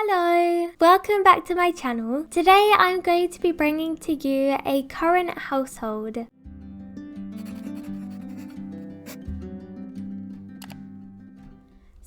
Hello! Welcome back to my channel. Today I'm going to be bringing to you a current household.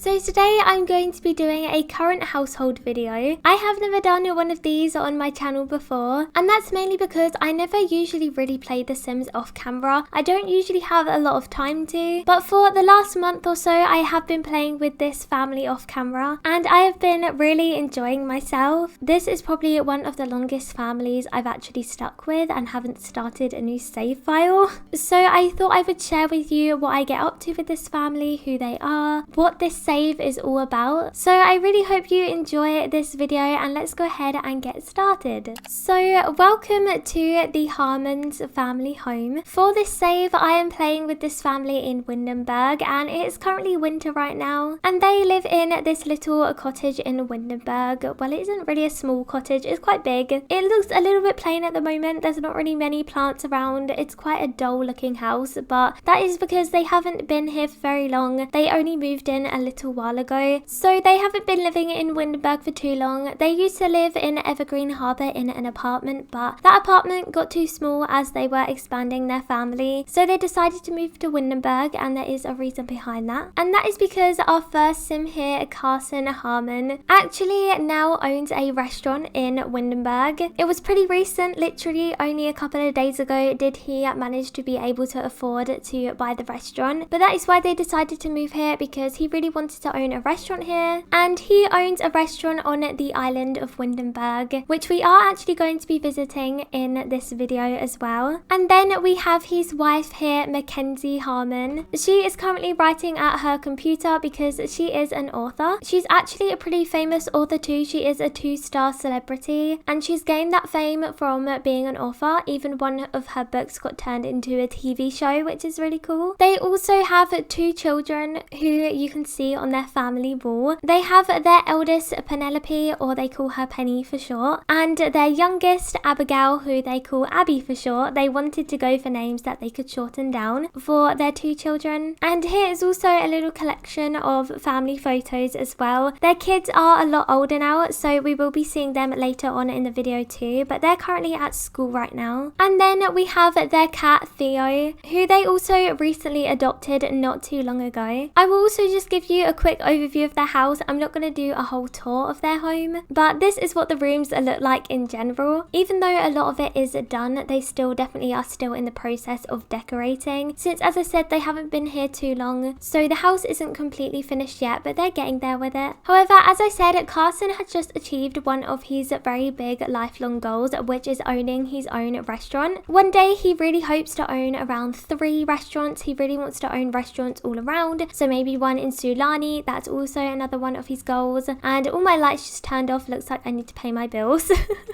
So today I'm going to be doing a current household video. I have never done one of these on my channel before, and that's mainly because I never usually really play The Sims off camera. I don't usually have a lot of time to, but for the last month or so I have been playing with this family off camera and I have been really enjoying myself. This is probably one of the longest families I've actually stuck with and haven't started a new save file. So I thought I would share with you what I get up to with this family, who they are, what this save is all about. So I really hope you enjoy this video and let's go ahead and get started. So welcome to the Harman's family home. For this save I am playing with this family in Windenburg and it is currently winter right now and they live in this little cottage in Windenburg. Well, it isn't really a small cottage, it's quite big. It looks a little bit plain at the moment. There's not really many plants around. It's quite a dull looking house, but that is because they haven't been here for very long. They only moved in a little while ago, so they haven't been living in Windenburg for too long. They used to live in Evergreen Harbour in an apartment, but that apartment got too small as they were expanding their family, so they decided to move to Windenburg, and there is a reason behind that, and that is because our first sim here, Carson Harman, actually now owns a restaurant in Windenburg. It was pretty recent, literally only a couple of days ago did he manage to be able to afford to buy the restaurant, but that is why they decided to move here, because he really wanted to own a restaurant here, and he owns a restaurant on the island of Windenburg, which we are actually going to be visiting in this video as well. And then we have his wife here, Mackenzie Harman. She is currently writing at her computer because she is an author. She's actually a pretty famous author too. She is a 2-star celebrity and she's gained that fame from being an author. Even one of her books got turned into a TV show, which is really cool. They also have 2 children who you can see on their family wall. They have their eldest Penelope, or they call her Penny for short, and their youngest Abigail, who they call Abby for short. They wanted to go for names that they could shorten down for their 2 children. And here is also a little collection of family photos as well. Their kids are a lot older now, so we will be seeing them later on in the video too, but they're currently at school right now. And then we have their cat Theo, who they also recently adopted not too long ago. I will also just give you a quick overview of their house. I'm not going to do a whole tour of their home, but this is what the rooms look like in general. Even though a lot of it is done, they still definitely are still in the process of decorating, since as I said they haven't been here too long, so the house isn't completely finished yet, but they're getting there with it. However, as I said, Carson has just achieved one of his very big lifelong goals, which is owning his own restaurant. One day he really hopes to own around 3 restaurants. He really wants to own restaurants all around, so maybe one in Sulani. That's also another one of his goals. And all my lights just turned off. Looks like I need to pay my bills.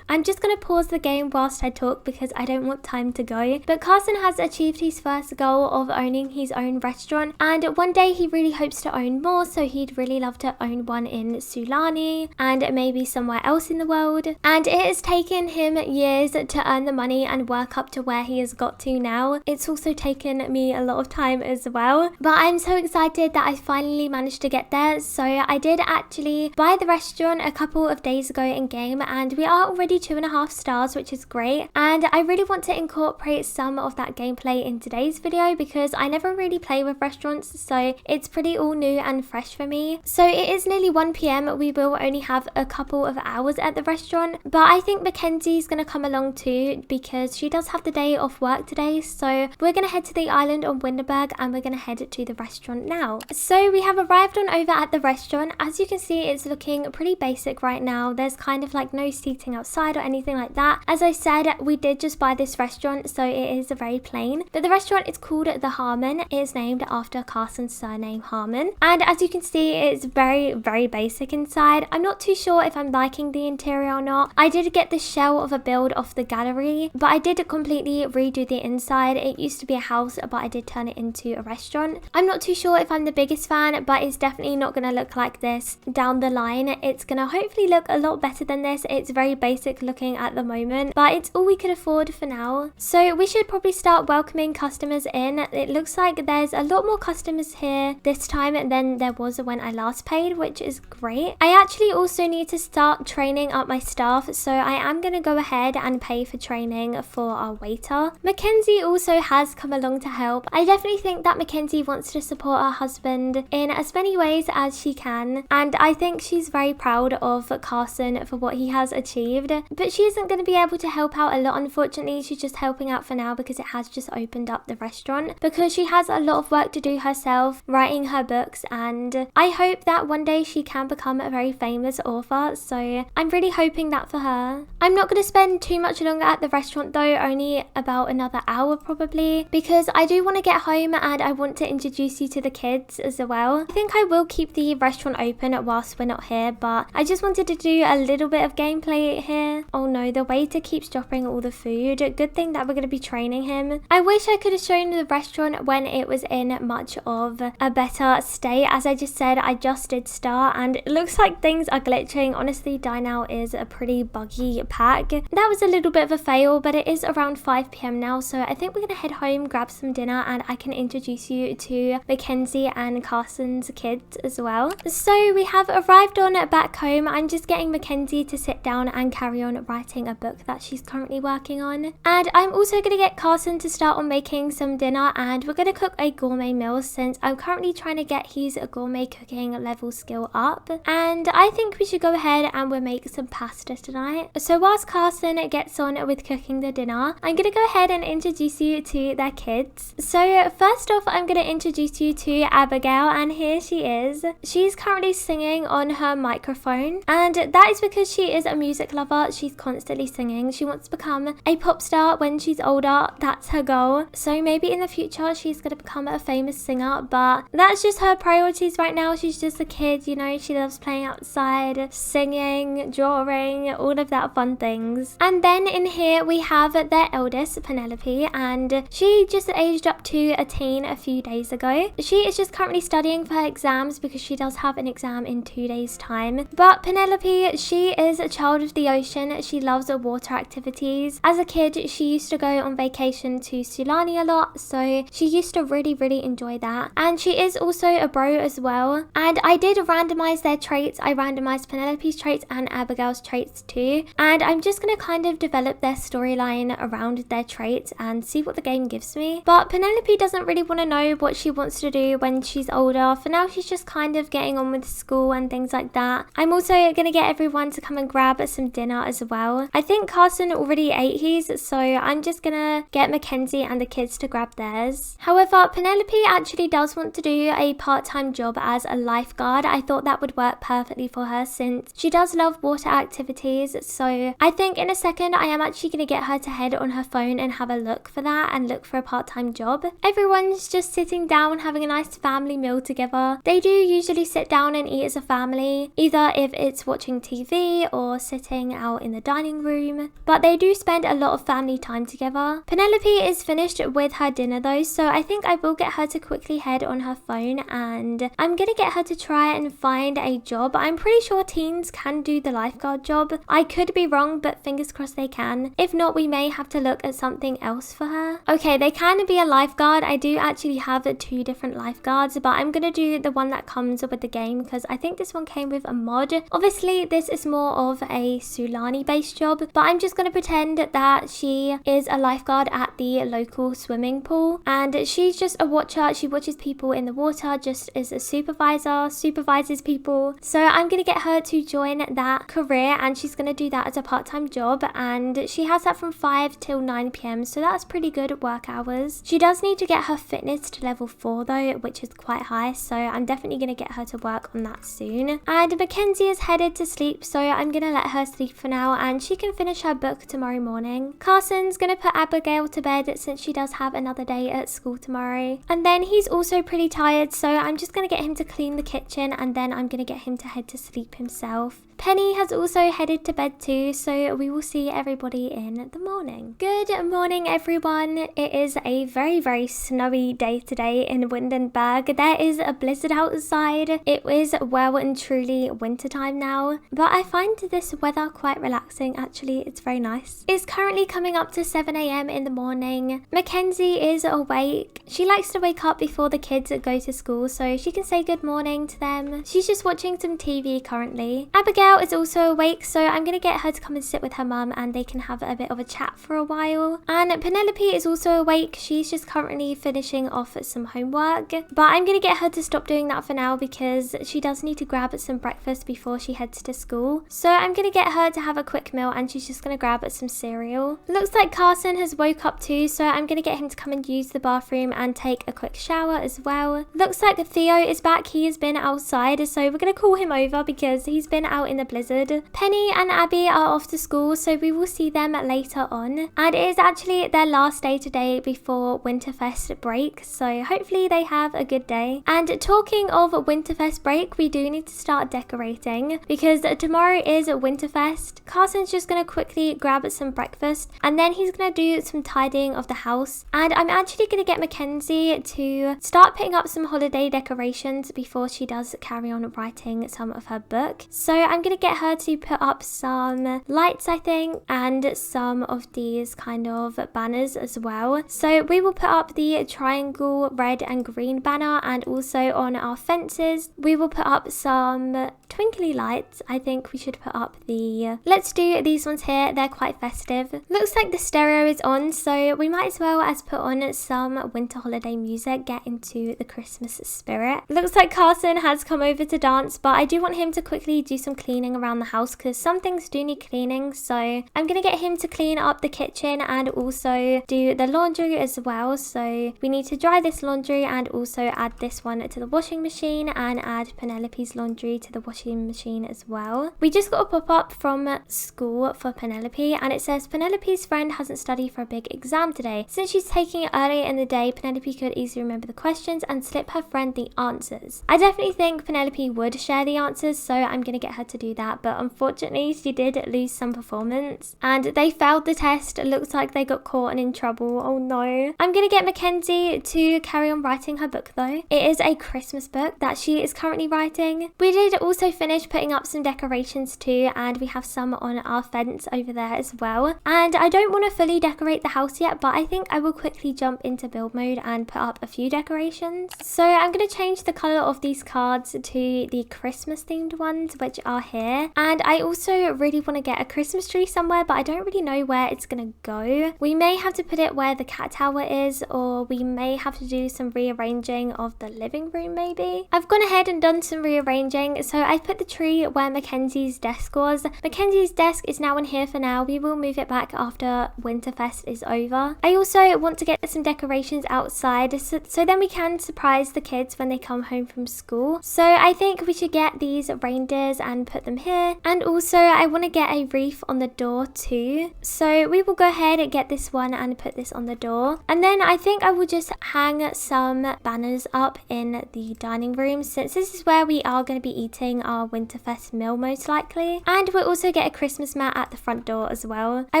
I'm just going to pause the game whilst I talk because I don't want time to go. But Carson has achieved his first goal of owning his own restaurant, and one day he really hopes to own more, so he'd really love to own one in Sulani and maybe somewhere else in the world. And it has taken him years to earn the money and work up to where he has got to now. It's also taken me a lot of time as well, but I'm so excited that I finally managed to get there. So I did actually buy the restaurant a couple of days ago in game, and we are already 2.5 stars, which is great. And I really want to incorporate some of that gameplay in today's video because I never really play with restaurants, so it's pretty all new and fresh for me. So it is nearly 1 PM. We will only have a couple of hours at the restaurant, but I think Mackenzie's gonna come along too because she does have the day off work today. So we're gonna head to the island on Windenburg and we're gonna head to the restaurant now. So we have arrived on over at the restaurant. As you can see, it's looking pretty basic right now. There's kind of like no seating outside or anything like that. As I said, we did just buy this restaurant, so it is very plain, but the restaurant is called the Harman. It is named after Carson's surname Harman, and as you can see, it's very basic inside. I'm not too sure if I'm liking the interior or not. I did get the shell of a build off the gallery, but I did completely redo the inside. It used to be a house, but I did turn it into a restaurant. I'm not too sure if I'm the biggest fan, but it it's definitely not going to look like this down the line. It's going to hopefully look a lot better than this. It's very basic looking at the moment, but it's all we could afford for now. So we should probably start welcoming customers in. It looks like there's a lot more customers here this time than there was when I last paid, which is great. I actually also need to start training up my staff, so I am going to go ahead and pay for training for our waiter. Mackenzie also has come along to help. I definitely think that Mackenzie wants to support her husband in as many ways as she can, and I think she's very proud of Carson for what he has achieved, but she isn't going to be able to help out a lot, unfortunately. She's just helping out for now because it has just opened up the restaurant, because she has a lot of work to do herself, writing her books, and I hope that one day she can become a very famous author, so I'm really hoping that for her. I'm not going to spend too much longer at the restaurant though, only about another hour probably, because I do want to get home and I want to introduce you to the kids as well. I think I will keep the restaurant open whilst we're not here, but I just wanted to do a little bit of gameplay here. Oh no, the waiter keeps dropping all the food. Good thing that we're going to be training him. I wish I could have shown the restaurant when it was in much of a better state. As I just said, I just did start and it looks like things are glitching. Honestly, Dine Out is a pretty buggy pack. That was a little bit of a fail, but it is around 5 p.m. now, so I think we're going to head home, grab some dinner, and I can introduce you to Mackenzie and Carson's kids as well. So we have arrived on back home. I'm just getting Mackenzie to sit down and carry on writing a book that she's currently working on. And I'm also going to get Carson to start on making some dinner, and we're going to cook a gourmet meal since I'm currently trying to get his gourmet cooking level skill up. And I think we should go ahead and we'll make some pasta tonight. So whilst Carson gets on with cooking the dinner, I'm going to go ahead and introduce you to their kids. So first off, I'm going to introduce you to Abigail, and here she is. She's currently singing on her microphone, and that is because she is a music lover. She's constantly singing. She wants to become a pop star when she's older. That's her goal. So maybe in the future she's going to become a famous singer, but that's just her priorities right now. She's just a kid, you know. She loves playing outside, singing, drawing, all of that fun things. And then in here we have their eldest, Penelope, and she just aged up to a teen a few days ago. She is just currently studying for her exams because she does have an exam in 2 days time. But Penelope, she is a child of the ocean. She loves water activities. As a kid, she used to go on vacation to Sulani a lot, so she used to really enjoy that. And she is also a bro as well. And I did randomize their traits. I randomized Penelope's traits and Abigail's traits too. And I'm just going to kind of develop their storyline around their traits and see what the game gives me. But Penelope doesn't really want to know what she wants to do when she's older. For now, she's just kind of getting on with school and things like that. I'm also going to get everyone to come and grab some dinner as well. I think Carson already ate his, so I'm just going to get Mackenzie and the kids to grab theirs. However, Penelope actually does want to do a part-time job as a lifeguard. I thought that would work perfectly for her since she does love water activities. So I think in a second I am actually going to get her to head on her phone and have a look for that and look for a part-time job. Everyone's just sitting down having a nice family meal together. They do usually sit down and eat as a family, either if it's watching TV or sitting out in the dining room, but they do spend a lot of family time together. Penelope is finished with her dinner though, so I think I will get her to quickly head on her phone, and I'm gonna get her to try and find a job. I'm pretty sure teens can do the lifeguard job. I could be wrong, but fingers crossed they can. If not, we may have to look at something else for her. Okay, they can be a lifeguard. I do actually have 2 different lifeguards, but I'm gonna do the one that comes with the game because I think this one came with a mod. Obviously, this is more of a Sulani based job, but I'm just gonna pretend that she is a lifeguard at the local swimming pool, and she's just a watcher. She watches people in the water just as a supervisor, supervises people. So I'm gonna get her to join that career, and she's gonna do that as a part-time job, and she has that from 5 till 9 p.m, so that's pretty good work hours. She does need to get her fitness to level 4 though, which is quite high, so I'm definitely gonna get her to work on that soon. And Mackenzie is headed to sleep, so I'm gonna let her sleep for now, and she can finish her book tomorrow morning. Carson's gonna put Abigail to bed since she does have another day at school tomorrow, and then he's also pretty tired, so I'm just gonna get him to clean the kitchen, and then I'm gonna get him to head to sleep himself. Penny has also headed to bed too, so we will see everybody in the morning. Good morning everyone. It is a very snowy day today in Windenburg. There is a blizzard blizzard outside. It is well and truly winter time now, but I find this weather quite relaxing. Actually, it's very nice. It's currently coming up to 7 a.m. in the morning. Mackenzie is awake. She likes to wake up before the kids go to school so she can say good morning to them. She's just watching some TV currently. Abigail is also awake, so I'm gonna get her to come and sit with her mum and they can have a bit of a chat for a while. And Penelope is also awake. She's just currently finishing off some homework, but I'm gonna get her to stop doing that for now because she does need to grab some breakfast before she heads to school. So I'm gonna get her to have a quick meal and she's just gonna grab some cereal. Looks like Carson has woke up too, so I'm gonna get him to come and use the bathroom and take a quick shower as well. Looks like Theo is back. He has been outside, so we're gonna call him over because he's been out in the blizzard. Penny and Abby are off to school, so we will see them later on. And it is actually their last day today before Winterfest break, so hopefully they have a good day. And talking of Winterfest break, we do need to start decorating because tomorrow is Winterfest. Carson's just gonna quickly grab some breakfast and then he's gonna do some tidying of the house. And I'm actually gonna get Mackenzie to start putting up some holiday decorations before she does carry on writing some of her book. So I'm gonna get her to put up some lights, I think, and some of these kind of banners as well. So we will put up the triangle red and green banner, and also on our fences we will put up some twinkly lights. I think we should put up let's do these ones here. They're quite festive. Looks like the stereo is on, so we might as well as put on some winter holiday music, get into the Christmas spirit. Looks like Carson has come over to dance, but I do want him to quickly do some cleaning around the house because some things do need cleaning. So I'm gonna get him to clean up the kitchen and also do the laundry as well. So we need to dry this laundry and also add this one to the washing machine and add Penelope's laundry to the washing machine as well. We just got a pop-up from school for Penelope and it says Penelope's friend hasn't studied for a big exam today. Since she's taking it earlier in the day, Penelope could easily remember the questions and slip her friend the answers. I definitely think Penelope would share the answers, so I'm gonna get her to do that, but unfortunately she did lose some performance and they failed the test. It looks like they got caught and in trouble. Oh no. I'm gonna get Mackenzie to carry on writing her book though. It is a Christmas book that she is currently writing. We did also finish putting up some decorations too, and we have some on our fence over there as well. And I don't want to fully decorate the house yet, but I think I will quickly jump into build mode and put up a few decorations. So I'm going to change the color of these cards to the Christmas themed ones, which are here. And I also really want to get a Christmas tree somewhere, but I don't really know where it's going to go. We may have to put it where the cat tower is, or we may have to do some rearranging of the living room maybe. I've gone ahead and done some rearranging, so I put the tree where Mackenzie's desk was. Mackenzie's desk is now in here for now. We will move it back after Winterfest is over. I also want to get some decorations outside so then we can surprise the kids when they come home from school. So I think we should get these reindeers and put them here. And also I want to get a wreath on the door too. So we will go ahead and get this one and put this on the door. And then I think I will just hang some banners up in the dining room since this is where we are going to be eating our Winterfest meal most likely. And we'll also get a Christmas mat at the front door as well. I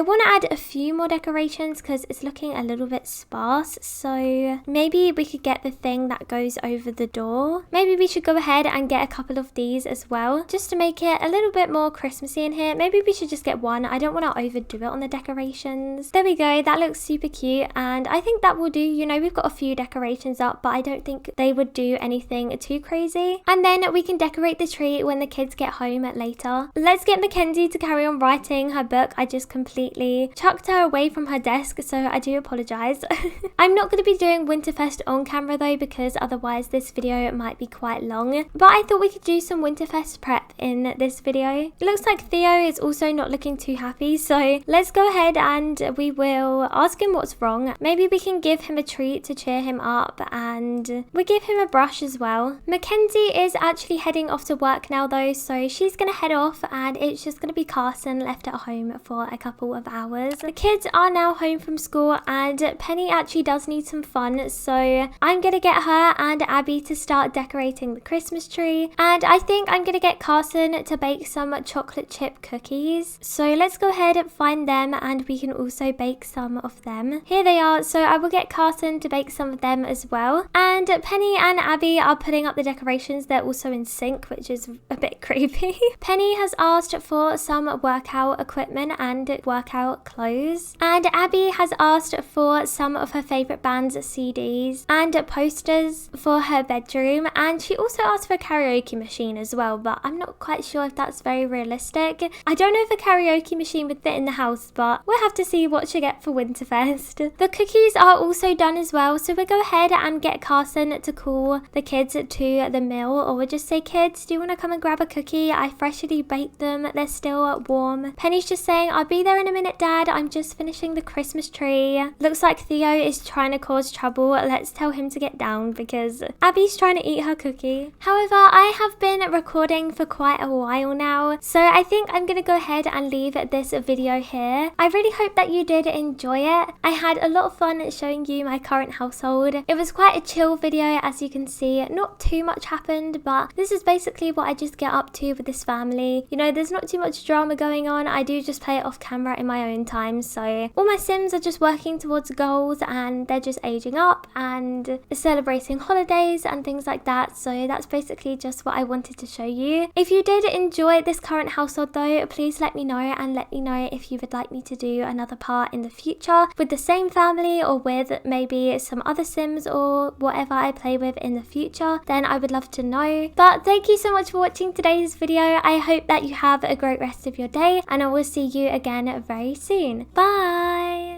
want to add a few more decorations because it's looking a little bit sparse. So maybe we could get the thing that goes over the door. Maybe we should go ahead and get a couple of these as well, just to make it a little bit more Christmassy in here. Maybe we should just get one. I don't want to overdo it on the decorations. There we go. That looks super cute. And I think that will do. You know, we've got a few decorations up, but I don't think they would do anything too crazy. And then we can decorate the tree when the kids get home later. Let's get Mackenzie to carry on writing her book. I just completely chucked her away from her desk, so I do apologize. I'm not going to be doing Winterfest on camera though, because otherwise this video might be quite long. But I thought we could do some Winterfest prep in this video. It looks like Theo is also not looking too happy, so let's go ahead and we will ask him what's wrong. Maybe we can give him a treat to cheer him up, and we'll give him a brush as well. Mackenzie is actually heading off to work now though, so she's gonna head off and it's just gonna be Carson left at home for a couple of hours. The kids are now home from school and Penny actually does need some fun, so I'm gonna get her and Abby to start decorating the Christmas tree, and I think I'm gonna get Carson to bake some chocolate chip cookies. So let's go ahead and find them and we can also bake some of them. Here they are. So I will get Carson to bake some of them as well, and Penny and Abby Abby are putting up the decorations. They're also in sync, which is a bit creepy. Penny has asked for some workout equipment and workout clothes. And Abby has asked for some of her favorite band's CDs and posters for her bedroom. And she also asked for a karaoke machine as well, but I'm not quite sure if that's very realistic. I don't know if a karaoke machine would fit in the house, but we'll have to see what she gets for Winterfest. The cookies are also done as well, so we'll go ahead and get Carson to call the kids to the meal, or we'll just say, kids, do you want to come and grab a cookie? I freshly baked them, they're still warm. Penny's just saying, I'll be there in a minute, Dad, I'm just finishing the Christmas tree. Looks like Theo is trying to cause trouble. Let's tell him to get down because Abby's trying to eat her cookie. However, I have been recording for quite a while now, so I think I'm gonna go ahead and leave this video here. I really hope that you did enjoy it. I had a lot of fun showing you my current household. It was quite a chill video, as you can see. Not too much happened, but this is basically what I just get up to with this family. You know, there's not too much drama going on. I do just play it off camera in my own time, so all my Sims are just working towards goals and they're just aging up and celebrating holidays and things like that. So that's basically just what I wanted to show you. If you did enjoy this current household though, please let me know, and let me know if you would like me to do another part in the future with the same family, or with maybe some other Sims or whatever I play with in the future. Then I would love to know. But thank you so much for watching today's video. I hope that you have a great rest of your day, and I will see you again very soon. Bye!